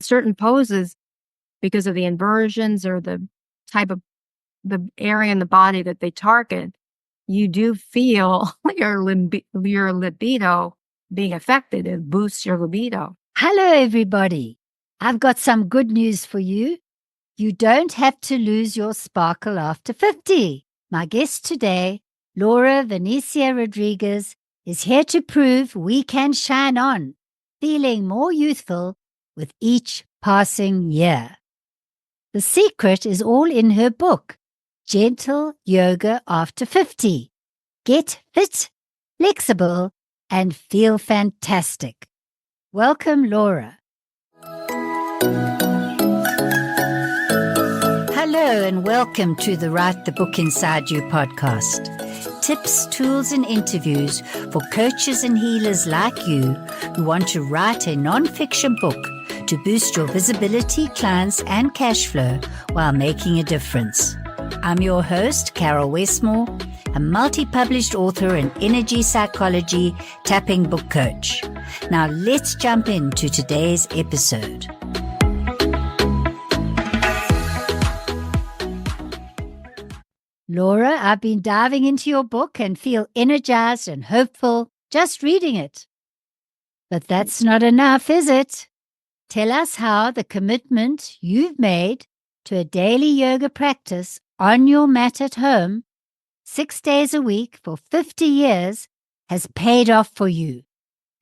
certain poses, because of the inversions or the type of the area in the body that they target, you do feel your libido being affected. It boosts your libido. Hello, everybody. I've got some good news for you. You don't have to lose your sparkle after 50. My guest today, Laura Venecia Rodriguez, is here to prove we can shine on, feeling more youthful with each passing year. The secret is all in her book, Gentle Yoga After 50. Get fit, flexible, and feel fantastic. Welcome, Laura. Hello and welcome to the Write the Book Inside You podcast. Tips, tools, and interviews for coaches and healers like you who want to write a non-fiction book to boost your visibility, clients, and cash flow while making a difference. I'm your host, Carol Westmore, a multi-published author and energy psychology tapping book coach. Now let's jump into today's episode. Laura, I've been diving into your book and feel energized and hopeful just reading it. But that's not enough, is it? Tell us how the commitment you've made to a daily yoga practice on your mat at home, 6 days a week for 50 years, has paid off for you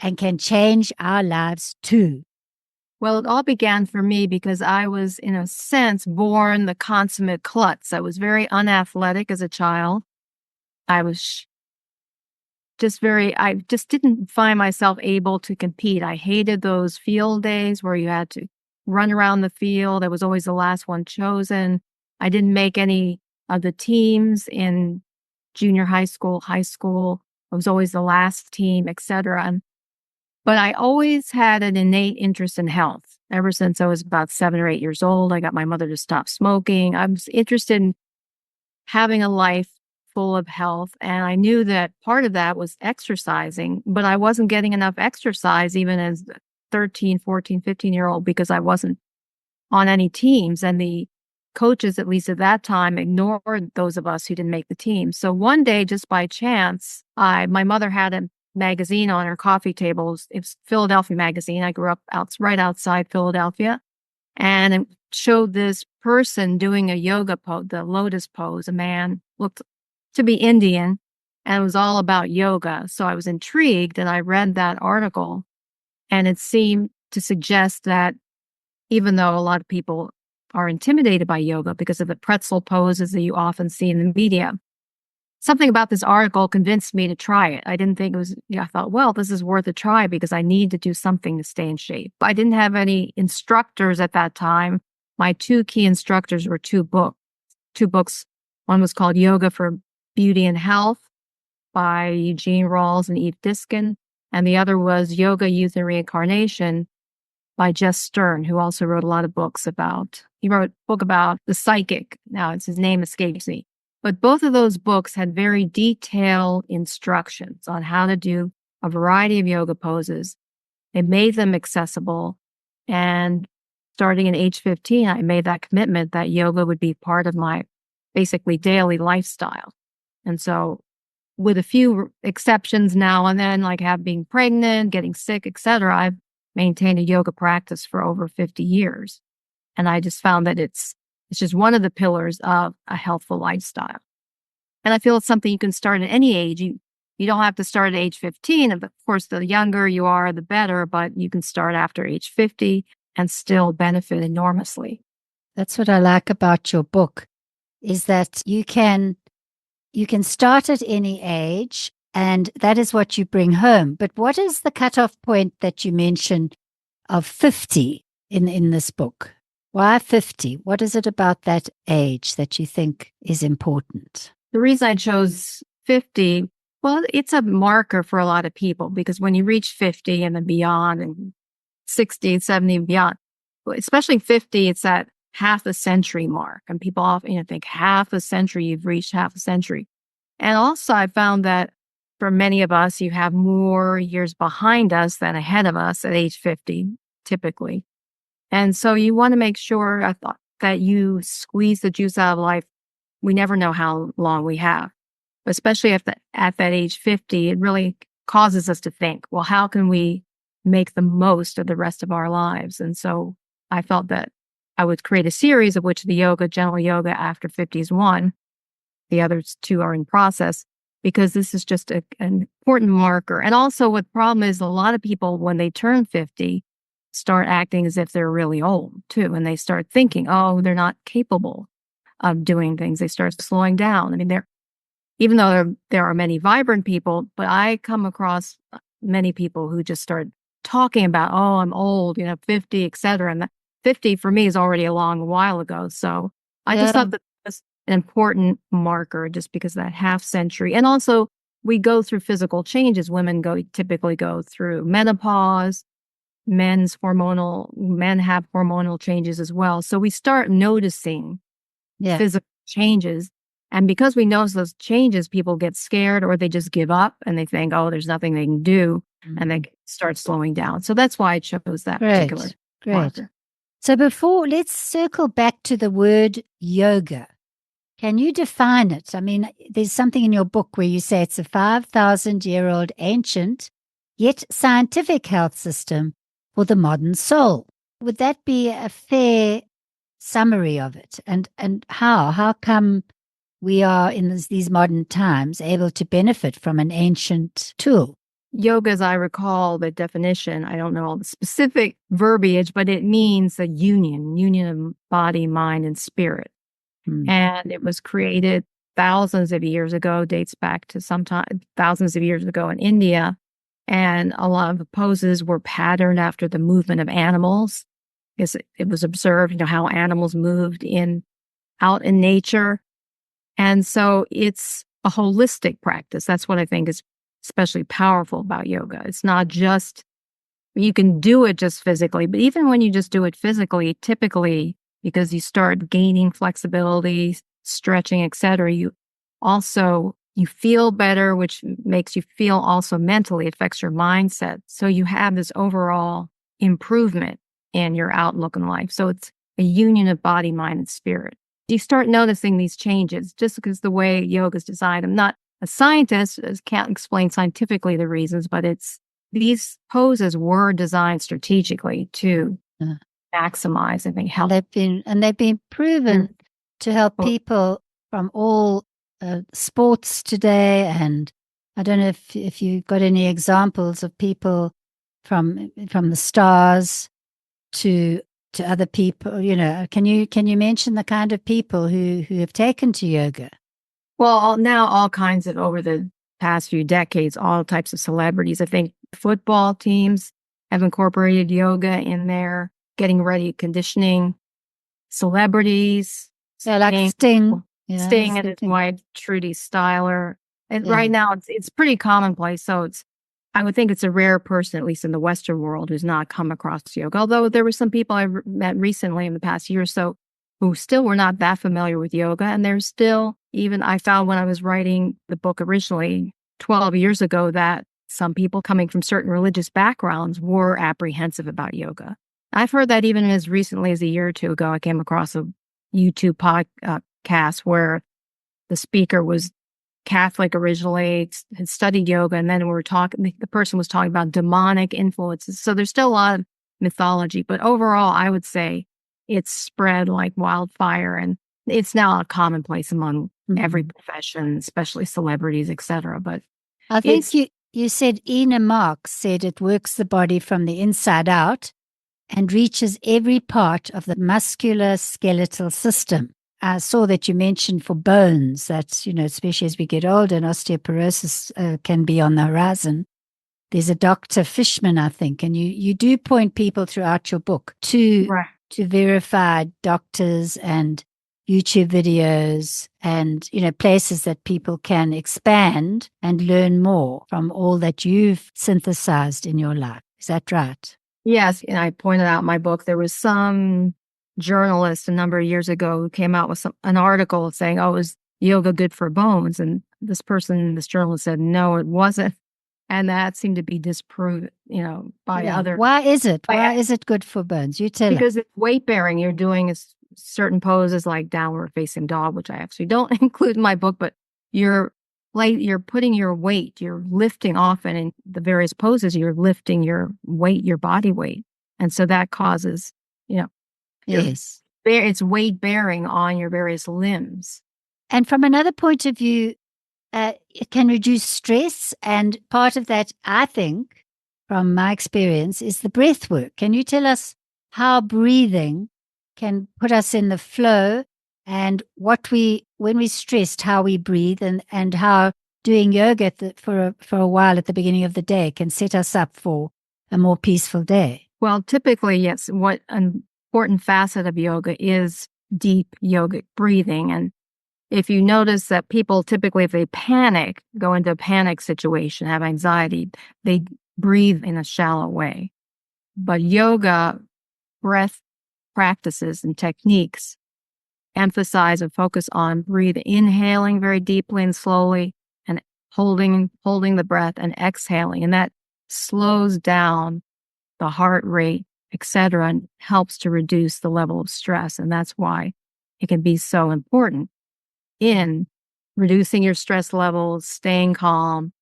and can change our lives too. Well, it all began for me because I was, in a sense, born the consummate klutz. I was very unathletic as a child. I was I just didn't find myself able to compete. I hated those field days where you had to run around the field. I was always the last one chosen. I didn't make any of the teams in junior high school. I was always the last team, etc. But I always had an innate interest in health. Ever since I was about 7 or 8 years old, I got my mother to stop smoking. I was interested in having a life full of health. And I knew that part of that was exercising, but I wasn't getting enough exercise even as a 13, 14, 15-year-old because I wasn't on any teams. And the coaches, at least at that time, ignored those of us who didn't make the team. So one day, just by chance, my mother had a magazine on her coffee table. It was Philadelphia Magazine. I grew up right outside Philadelphia. And it showed this person doing a yoga pose, the lotus pose. A man looked to be Indian, and it was all about yoga. So I was intrigued, and I read that article, and it seemed to suggest that even though a lot of people are intimidated by yoga because of the pretzel poses that you often see in the media, something about this article convinced me to try it. I didn't think it was, I thought, well, this is worth a try because I need to do something to stay in shape. I didn't have any instructors at that time. My 2 key instructors were 2 books. One was called Yoga for Beauty and Health by Eugene Rawls and Eve Diskin. And the other was Yoga, Youth, and Reincarnation by Jess Stern, who also wrote a lot of books he wrote a book about the psychic. Now his name escapes me. But both of those books had very detailed instructions on how to do a variety of yoga poses. It made them accessible. And starting at age 15, I made that commitment that yoga would be part of my basically daily lifestyle. And so with a few exceptions now and then, like being pregnant, getting sick, etc., I've maintained a yoga practice for over 50 years. And I just found that it's just one of the pillars of a healthful lifestyle. And I feel it's something you can start at any age. You don't have to start at age 15. Of course, the younger you are, the better, but you can start after age 50 and still benefit enormously. That's what I like about your book, is that you can start at any age, and that is what you bring home. But what is the cutoff point that you mentioned of 50 in this book? Why 50? What is it about that age that you think is important? The reason I chose 50, well, it's a marker for a lot of people because when you reach 50 and then beyond, and 60, 70 and beyond, especially 50, it's that half a century mark. And people often think half a century, you've reached half a century. And also I found that for many of us, you have more years behind us than ahead of us at age 50, typically. And so you want to make sure, I thought, that you squeeze the juice out of life. We never know how long we have, especially at that age 50. It really causes us to think, well, how can we make the most of the rest of our lives? And so I felt that I would create a series of which the general yoga after 50 is one. The others two are in process, because this is just an important marker. And also, what the problem is, a lot of people, when they turn 50, start acting as if they're really old too. And they start thinking, oh, they're not capable of doing things. They start slowing down. I mean, even though there are many vibrant people, but I come across many people who just start talking about, oh, I'm old, 50, et cetera. And 50 for me is already a long while ago. So I just Yeah. thought that was an important marker, just because of that half century. And also, we go through physical changes. Women typically go through menopause. Men have hormonal changes as well. So we start noticing Yeah. physical changes. And because we notice those changes, people get scared, or they just give up and they think, oh, there's nothing they can do. And they start slowing down. So that's why I chose that particular Great. marker. So let's circle back to the word yoga. Can you define it? I mean, there's something in your book where you say it's a 5,000-year-old ancient, yet scientific health system for the modern soul. Would that be a fair summary of it? And how come we are in these modern times able to benefit from an ancient tool? Yoga, as I recall the definition, I don't know all the specific verbiage, but it means a union of body, mind, and spirit. And it was created thousands of years ago, dates back to thousands of years ago in India. And a lot of the poses were patterned after the movement of animals, because it was observed, how animals moved out in nature. And so it's a holistic practice. That's what I think is especially powerful about yoga. It's not just, you can do it just physically, but even when you just do it physically, typically, because you start gaining flexibility, stretching, etc., you feel better, which makes you feel also mentally, affects your mindset. So you have this overall improvement in your outlook in life. So it's a union of body, mind, and spirit. You start noticing these changes just because the way yoga is designed. I'm not a scientist, can't explain scientifically the reasons, but these poses were designed strategically to maximize, I think, health. They've been proven to help people from all sports today. And I don't know if you've got any examples of people from the stars to other people. Can you mention the kind of people who have taken to yoga? Well, now all kinds of, over the past few decades, all types of celebrities. I think football teams have incorporated yoga in their getting ready conditioning. Celebrities. Yeah, like Sting. Sting and his wife, Trudy Styler. And right now it's pretty commonplace. So I would think it's a rare person, at least in the Western world, who's not come across yoga. Although there were some people I met recently in the past year or so who still were not that familiar with yoga. And there's still, even I found when I was writing the book originally 12 years ago, that some people coming from certain religious backgrounds were apprehensive about yoga. I've heard that even as recently as a year or two ago. I came across a YouTube podcast where the speaker was Catholic originally, had studied yoga, and then the person was talking about demonic influences. So there's still a lot of mythology, but overall, I would say it's spread like wildfire, and it's now a commonplace among every profession, especially celebrities, etc. But I think you said Ina Marx said it works the body from the inside out and reaches every part of the musculoskeletal system. I saw that you mentioned for bones that, especially as we get older and osteoporosis can be on the horizon. There's a Dr. Fishman, I think, and you do point people throughout your book to verified doctors and YouTube videos and, places that people can expand and learn more from all that you've synthesized in your life. Is that right? Yes. And I pointed out in my book, there was some journalist a number of years ago who came out with an article saying, oh, is yoga good for bones? And this journalist said, no, it wasn't. And that seemed to be disproved, by other. Why is it? Why is it good for bones? You tell us. Because it's weight bearing. You're doing certain poses like downward facing dog, which I actually don't include in my book, but you're putting your weight, you're lifting often in the various poses, you're lifting your weight, your body weight. And so that causes, yes, it's weight bearing on your various limbs. And from another point of view, it can reduce stress. And part of that, I think, from my experience, is the breath work. Can you tell us how breathing can put us in the flow and when we're stressed, how we breathe, and how doing yoga for a while at the beginning of the day can set us up for a more peaceful day? Well, typically, yes, what an important facet of yoga is deep yogic breathing. And if you notice that people typically, if they panic, go into a panic situation, have anxiety, they breathe in a shallow way. But yoga breath practices and techniques emphasize and focus on inhaling very deeply and slowly, and holding the breath, and exhaling. And that slows down the heart rate, etc., and helps to reduce the level of stress. And that's why it can be so important in reducing your stress levels, staying calm,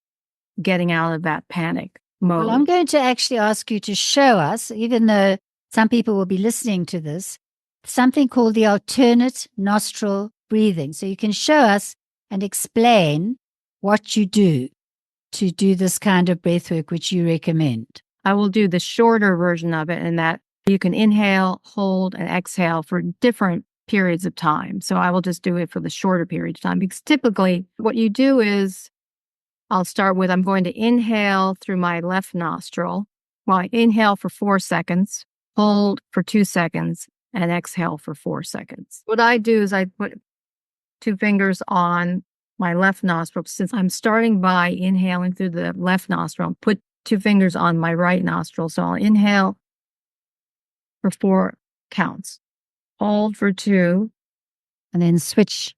getting out of that panic mode. Well, I'm going to actually ask you to show us, even though some people will be listening to this, something called the alternate nostril breathing. So you can show us and explain what you do to do this kind of breath work, which you recommend. I will do the shorter version of it, in that you can inhale, hold, and exhale for different periods of time. So I will just do it for the shorter period of time, because typically what you do is, I'm going to inhale through my left nostril. Well, I inhale for 4 seconds, hold for 2 seconds, and exhale for 4 seconds. What I do is I put 2 fingers on my left nostril. Since I'm starting by inhaling through the left nostril, I'll put 2 fingers on my right nostril. So I'll inhale for 4 counts, hold for 2, and then switch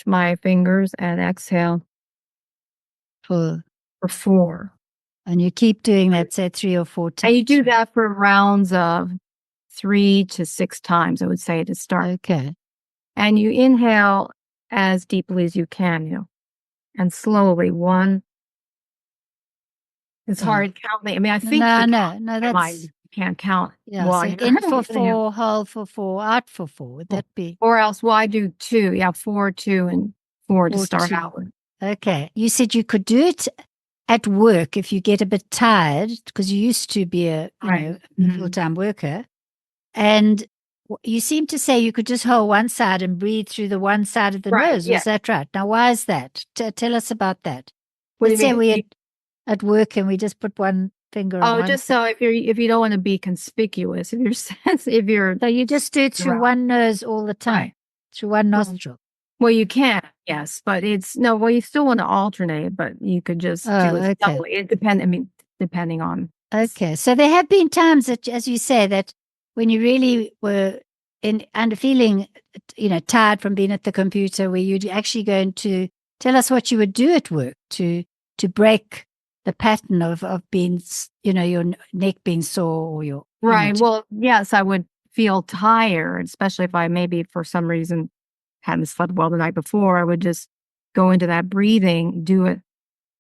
my fingers, and exhale for 4. And you keep doing that, say 3 or 4 times. And you do that for rounds of 3 to 6 times, I would say, to start. Okay. And you inhale as deeply as you can, and slowly. 1. It's hard counting. I mean, I think you can't count. Yeah, so in for 4, hold for 4, out for 4. Would that be? Or else, I do 2. Yeah, 4, 2, and 4 to start 2. out with. Okay. You said you could do it at work if you get a bit tired, because you used to be a full-time worker. And you seem to say you could just hold one side and breathe through the one side of the nose. Yeah. Is that right? Now, why is that? Tell us about that. Let's say we're at work and we just put one finger on one just side. So if you don't want to be conspicuous, so you just do it through one nose all the time, through one nostril. Well, you can, yes, but you still want to alternate, but you could just do it doubly. It depending on. Okay, so there have been times that, as you say, that when you really were feeling, tired from being at the computer, where you're actually going to tell us what you would do at work to break the pattern of being, your neck being sore or your. Right. Well, yes, I would feel tired, especially if I maybe for some reason hadn't slept well the night before. I would just go into that breathing, do it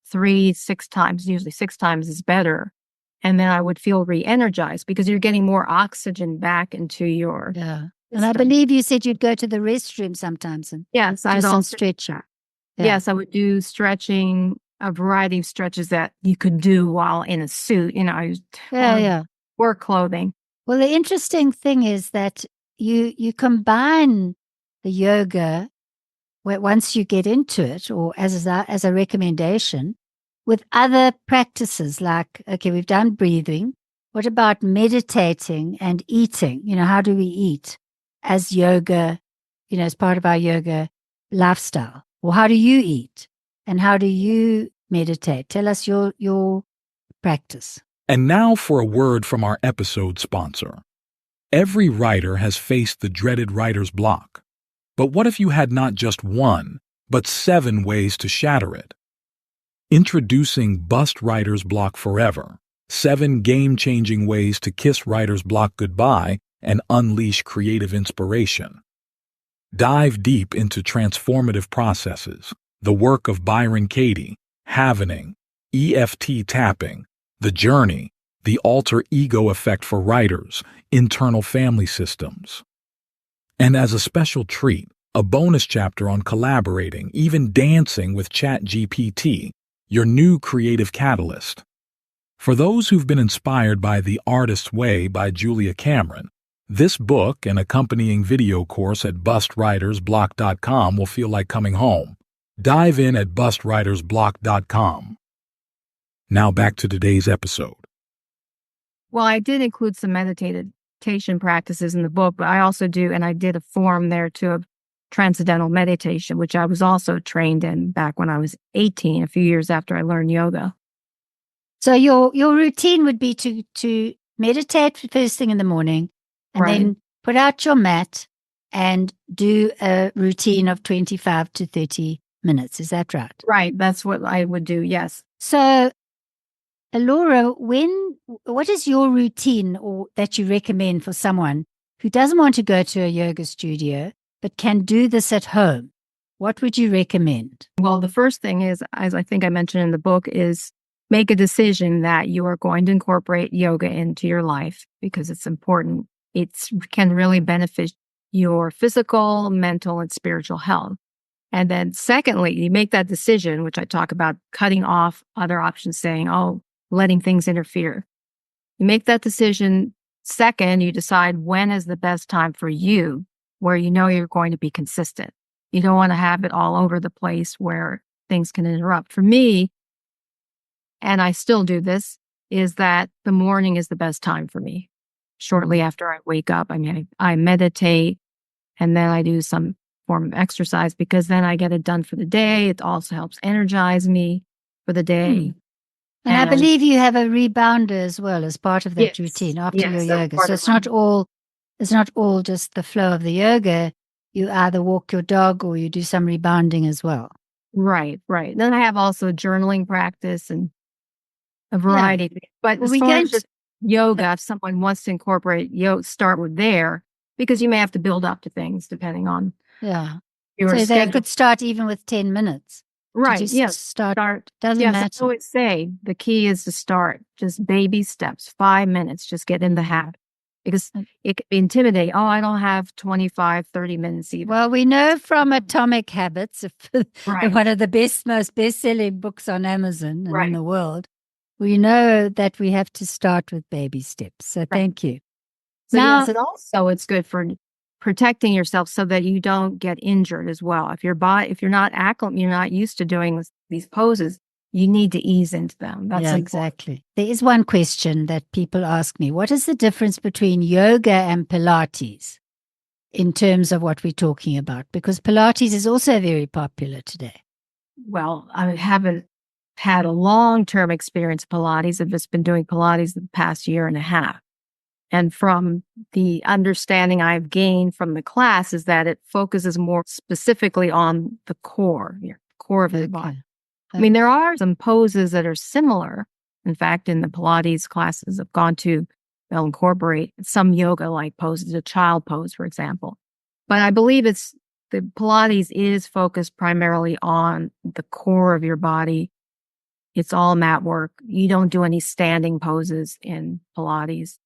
3, 6 times. Usually 6 times is better. And then I would feel re-energized, because you're getting more oxygen back into your. Yeah. And I believe you said you'd go to the restroom sometimes. And yes, I don't stretch. Yeah. Yes, I would do stretching, a variety of stretches that you could do while in a suit. I used work clothing. Well, the interesting thing is that you combine the yoga, once you get into it, or as a recommendation, with other practices like, okay, we've done breathing. What about meditating and eating? How do we eat as yoga, as part of our yoga lifestyle? Or how do you eat? And how do you meditate? Tell us your practice. And now for a word from our episode sponsor. Every writer has faced the dreaded writer's block. But what if you had not just 1, but 7 ways to shatter it? Introducing Bust Writer's Block Forever. 7 game-changing ways to kiss writer's block goodbye and unleash creative inspiration. Dive deep into transformative processes, the work of Byron Katie, Havening, EFT tapping, the journey, the alter ego effect for writers, internal family systems. And as a special treat, a bonus chapter on collaborating, even dancing with ChatGPT, your new creative catalyst. For those who've been inspired by The Artist's Way by Julia Cameron, this book and accompanying video course at bustwritersblock.com will feel like coming home. Dive in at bustwritersblock.com. Now back to today's episode. Well, I did include some meditation practices in the book, but I also do, and I did a form there too of transcendental meditation, which I was also trained in back when I was 18, a few years after I learned yoga. So your routine would be to meditate first thing in the morning, and then put out your mat and do a routine of 25 to 30 minutes. Is that right? Right. That's what I would do. Yes. So, Laura, what is your routine or that you recommend for someone who doesn't want to go to a yoga studio but can do this at home? What would you recommend? Well, the first thing is, as I think I mentioned in the book, is make a decision that you are going to incorporate yoga into your life because it's important. It can really benefit your physical, mental, and spiritual health. And then secondly, you make that decision, which I talk about cutting off other options, saying, letting things interfere. You make that decision. Second, you decide when is the best time for you, where you know you're going to be consistent. You don't want to have it all over the place where things can interrupt. For me, and I still do this, is that the morning is the best time for me. Shortly after I wake up, I meditate, and then I do some form of exercise because then I get it done for the day. It also helps energize me for the day. And I believe you have a rebounder as well as part of that Yes, routine after yes, your that's yoga. part So of it's not all just the flow of the yoga. You either walk your dog or you do some rebounding as well. Right. Then I have also journaling practice and a variety. Yeah. But as far as just yoga, if someone wants to incorporate yoga, start with there, because you may have to build up to things depending on your schedule. They could start even with 10 minutes. Right. Just yes. Start. Doesn't Yes, matter. I always say the key is to start. Just baby steps, 5 minutes. Just get in the habit. Because it can be intimidating. I don't have 25, 30 minutes even. Well, we know from Atomic Habits, Right. one of the most best-selling books on Amazon and in the world, we know that we have to start with baby steps. So thank you. So now, yes, and also it's good for protecting yourself so that you don't get injured as well. If you're not used to doing these poses, you need to ease into them. That's exactly. There is one question that people ask me. What is the difference between yoga and Pilates in terms of what we're talking about? Because Pilates is also very popular today. Well, I haven't had a long-term experience of Pilates. I've just been doing Pilates the past year and a half. And from the understanding I've gained from the class is that it focuses more specifically on the core of the body. I mean, there are some poses that are similar. In fact, in the Pilates classes I've gone to, they'll incorporate some yoga-like poses, a child pose, for example. But I believe the Pilates is focused primarily on the core of your body. It's all mat work. You don't do any standing poses in Pilates.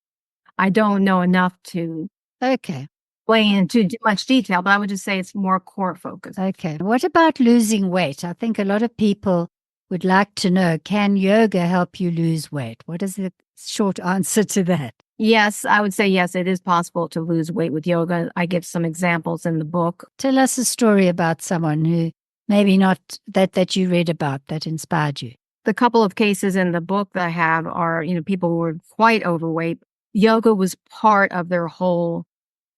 I don't know enough to explain into much detail, but I would just say it's more core focused. Okay. What about losing weight? I think a lot of people would like to know, can yoga help you lose weight? What is the short answer to that? Yes, I would say yes, it is possible to lose weight with yoga. I give some examples in the book. Tell us a story about someone who maybe not that you read about that inspired you. The couple of cases in the book that I have are, people who were quite overweight. Yoga was part of their whole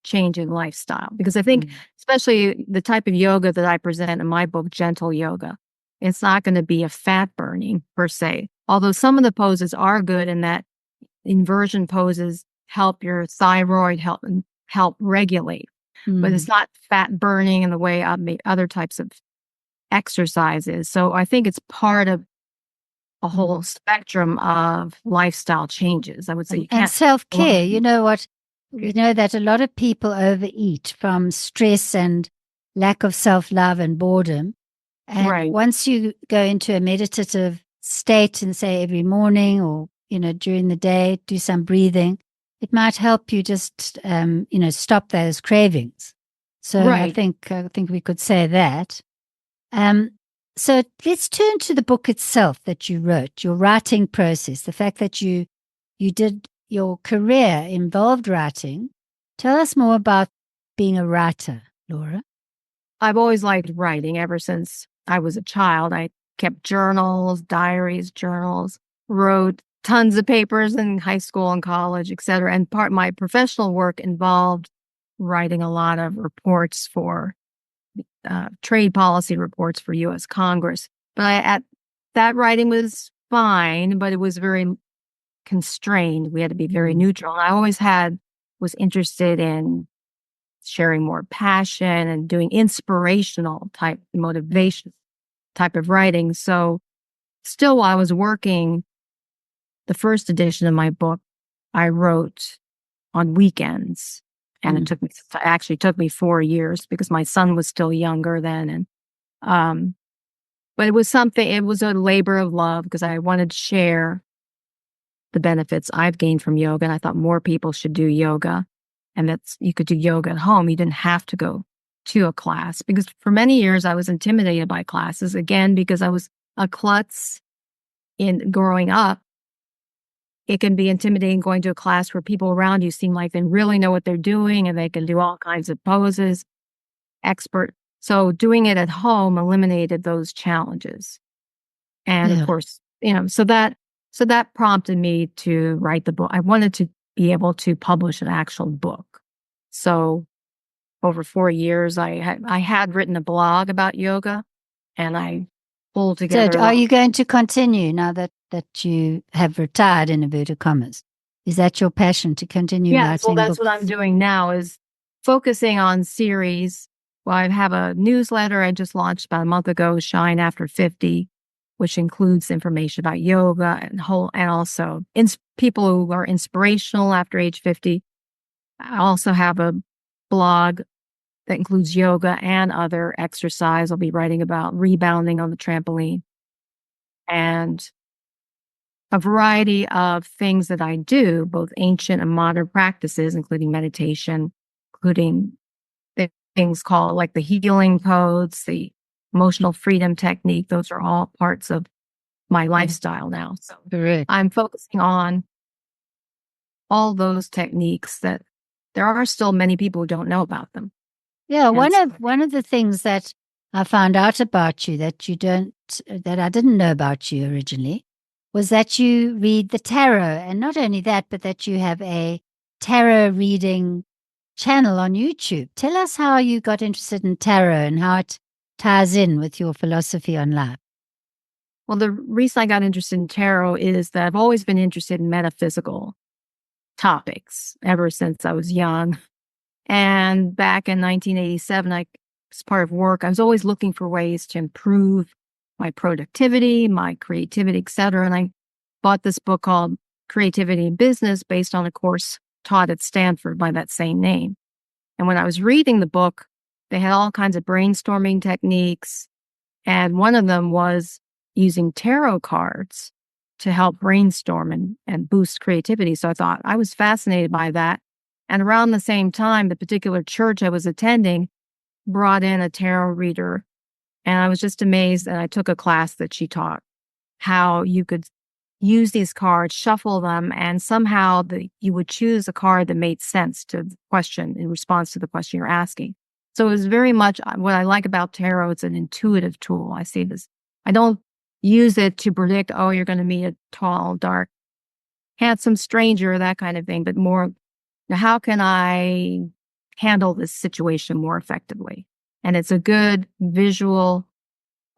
change in lifestyle. Because I think, especially the type of yoga that I present in my book, gentle yoga, it's not going to be a fat burning per se. Although some of the poses are good in that inversion poses help your thyroid help regulate. But it's not fat burning in the way other types of exercises. So I think it's part of a whole spectrum of lifestyle changes. I would say you And can't. self-care. You know what? We know that a lot of people overeat from stress and lack of self-love and boredom. And Right. once you go into a meditative state and say every morning or, during the day, do some breathing, it might help you just, stop those cravings. So I Right. think we could say that. So let's turn to the book itself that you wrote, your writing process, the fact that you did your career involved writing. Tell us more about being a writer, Laura. I've always liked writing ever since I was a child. I kept journals, diaries, journals, wrote tons of papers in high school and college, etc. And part of my professional work involved writing a lot of reports for trade policy reports for U.S. Congress. But that writing was fine, but it was very constrained. We had to be very neutral. And I always was interested in sharing more passion and doing inspirational type motivation type of writing. So still while I was working, the first edition of my book, I wrote on weekends. And it actually took me 4 years because my son was still younger then. And, but it was a labor of love because I wanted to share the benefits I've gained from yoga. And I thought more people should do yoga and that you could do yoga at home. You didn't have to go to a class because for many years I was intimidated by classes again, because I was a klutz in growing up. It can be intimidating going to a class where people around you seem like they really know what they're doing and they can do all kinds of poses, expert. So doing it at home eliminated those challenges. And of course, so that prompted me to write the book. I wanted to be able to publish an actual book. So over 4 years, I had written a blog about yoga and I pulled together. So are you going to continue now that you have retired, in inverted commas? Is that your passion to continue writing books? Well, that's what I'm doing now is focusing on series. Well, I have a newsletter I just launched about a month ago, Shine After 50, which includes information about yoga and also people who are inspirational after age 50. I also have a blog that includes yoga and other exercise. I'll be writing about rebounding on the trampoline and a variety of things that I do, both ancient and modern practices, including meditation, including things called like the healing codes, the emotional freedom technique. Those are all parts of my lifestyle now. So I'm focusing on all those techniques that there are still many people who don't know about them. Yeah, one of the things that I found out about you that I didn't know about you originally was that you read the tarot, and not only that, but that you have a tarot reading channel on YouTube. Tell us how you got interested in tarot and how it ties in with your philosophy on life. Well, the reason I got interested in tarot is that I've always been interested in metaphysical topics ever since I was young. And back in 1987, as part of work, I was always looking for ways to improve my productivity, my creativity, et cetera. And I bought this book called Creativity in Business based on a course taught at Stanford by that same name. And when I was reading the book, they had all kinds of brainstorming techniques. And one of them was using tarot cards to help brainstorm and boost creativity. So I was fascinated by that. And around the same time, the particular church I was attending brought in a tarot reader. And I was just amazed. And I took a class that she taught how you could use these cards, shuffle them, and somehow you would choose a card that made sense to the question in response to the question you're asking. So it was very much what I like about tarot. It's an intuitive tool. I see this. I don't use it to predict, you're going to meet a tall, dark, handsome stranger, that kind of thing, but more, how can I handle this situation more effectively? And it's a good visual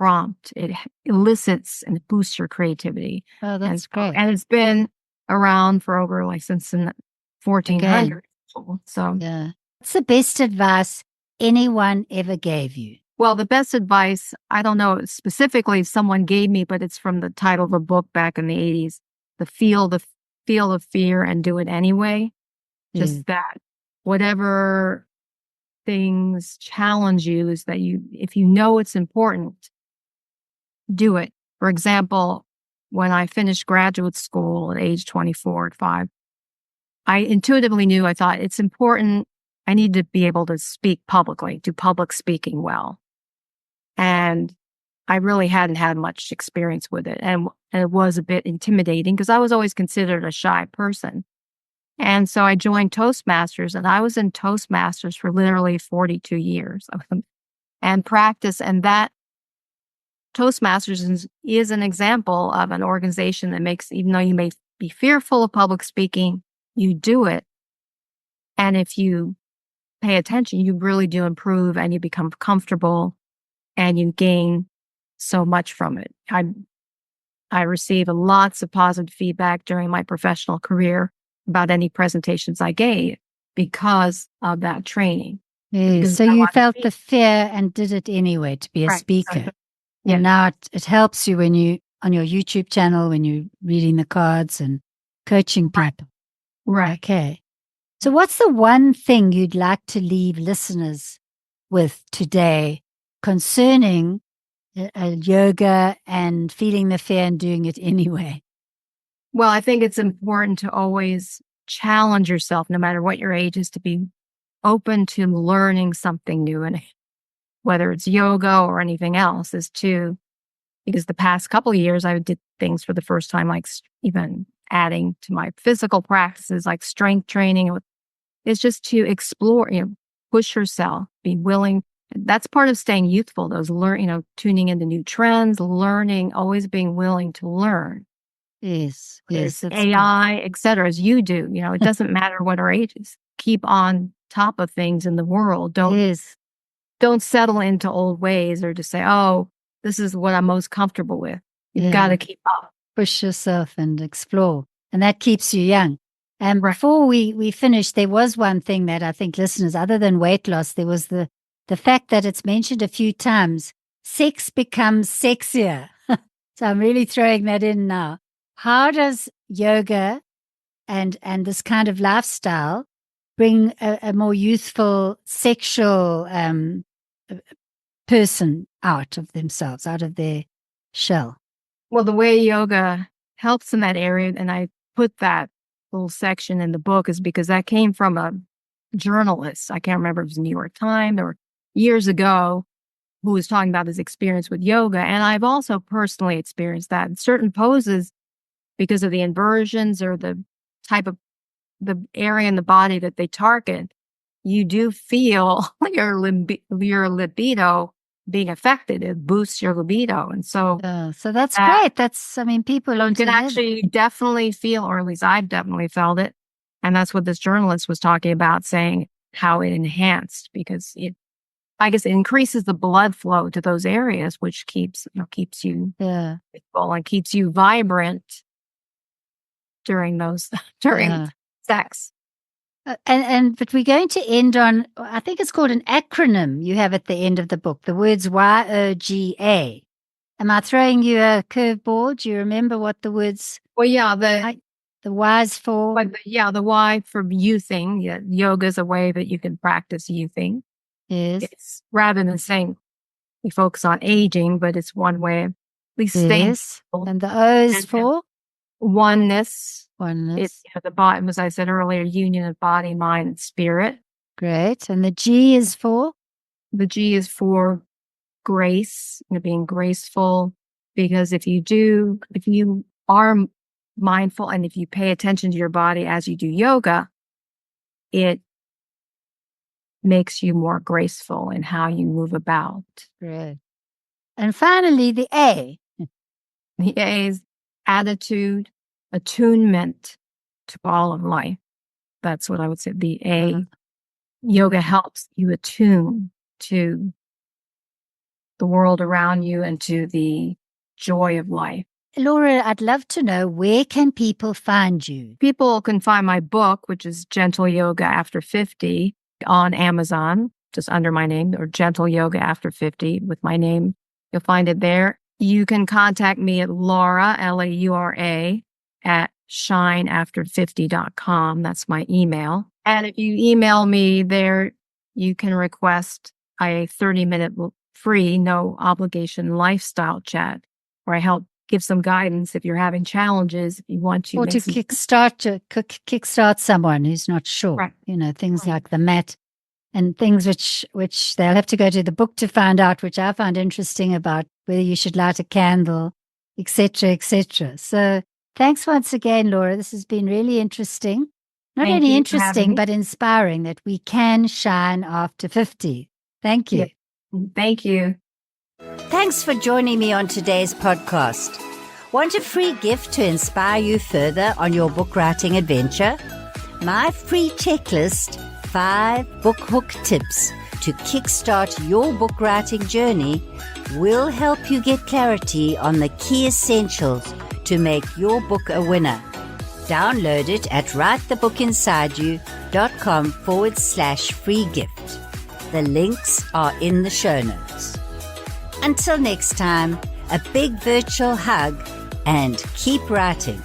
prompt. It elicits and boosts your creativity. Oh, that's great. And it's been around for over since the 1400s. So yeah. What's the best advice anyone ever gave you? Well, the best advice, I don't know specifically if someone gave me, but it's from the title of a book back in the 80s, the feel of fear and do it anyway. Just that whatever things challenge you is that if you know it's important, do it. For example, when I finished graduate school at age 24 at 5, I intuitively knew, I thought it's important. I need to be able to speak publicly, do public speaking well. And I really hadn't had much experience with it. And it was a bit intimidating because I was always considered a shy person. And so I joined Toastmasters, and I was in Toastmasters for literally 42 years and practice. And that Toastmasters is an example of an organization that makes, even though you may be fearful of public speaking, you do it. And if you pay attention, you really do improve and you become comfortable and you gain so much from it. I receive lots of positive feedback during my professional career about any presentations I gave because of that training. Yes. So you felt the fear and did it anyway to be a speaker. Yeah. And now it helps you when you, on your YouTube channel, when you're reading the cards and coaching people. Right. Okay. So what's the one thing you'd like to leave listeners with today concerning yoga and feeling the fear and doing it anyway? Well, I think it's important to always challenge yourself, no matter what your age is, to be open to learning something new. And whether it's yoga or anything else, because the past couple of years I did things for the first time, like even adding to my physical practices, like strength training. It's just to explore, push yourself, be willing. That's part of staying youthful, tuning into new trends, learning, always being willing to learn. Yes. AI, et cetera, as you do. It doesn't matter what our age is. Keep on top of things in the world. Don't settle into old ways or just say, oh, this is what I'm most comfortable with. You've got to keep up. Push yourself and explore. And that keeps you young. And before we finish, there was one thing that I think listeners, other than weight loss, there was the fact that it's mentioned a few times, sex becomes sexier. So I'm really throwing that in now. How does yoga and this kind of lifestyle bring a more youthful sexual person out of themselves, out of their shell? Well, the way yoga helps in that area, and I put that little section in the book, is because that came from a journalist. I can't remember if it was the New York Times or years ago, who was talking about his experience with yoga. And I've also personally experienced that in certain poses, because of the inversions or the type of the area in the body that they target, you do feel your libido being affected. It boosts your libido. And so that's great. People you can actually definitely feel, or at least I've definitely felt it. And that's what this journalist was talking about, saying how it enhanced, because I guess it increases the blood flow to those areas, which keeps you full and keeps you vibrant during sex. But we're going to end on, I think it's called an acronym you have at the end of the book, the words YOGA. Am I throwing you a curveball? Do you remember what the words? Well, yeah, the Y's for? The Y for youthing. Yeah, yoga is a way that you can practice youthing. Yes. It's, rather than saying we focus on aging, but it's one way of at least staying. And the O is for? Oneness. Oneness. It's the bottom, as I said earlier, union of body, mind, and spirit. Great. And the G is for? The G is for grace, being graceful. Because if you are mindful and if you pay attention to your body as you do yoga, it makes you more graceful in how you move about. Great. And finally, the A. The A is attitude, attunement to all of life. That's what I would say. The A, yoga helps you attune to the world around you and to the joy of life. Laura, I'd love to know, where can people find you? People can find my book, which is Gentle Yoga After 50, on Amazon. just under my name, or Gentle Yoga After 50 with my name. You'll find it there. You can contact me at Laura, Laura, at shineafter50.com. That's my email. And if you email me there, you can request a 30-minute free, no obligation lifestyle chat where I help give some guidance if you're having challenges, if you want to. Or to kickstart someone who's not sure. Right. You know, things like the mat and things which they'll have to go to the book to find out, which I found interesting, about whether you should light a candle, etc., etc. So thanks once again, Laura. This has been really interesting. Not Thank only you for having interesting, me. but inspiring, that we can shine after 50. Thank you. Yeah. Thank you. Thanks for joining me on today's podcast. Want a free gift to inspire you further on your book writing adventure? My free checklist, 5 book hook tips to kickstart your book writing journey, will help you get clarity on the key essentials to make your book a winner. Download it at writethebookinsideyou.com/free gift. The links are in the show notes. Until next time, a big virtual hug and keep writing.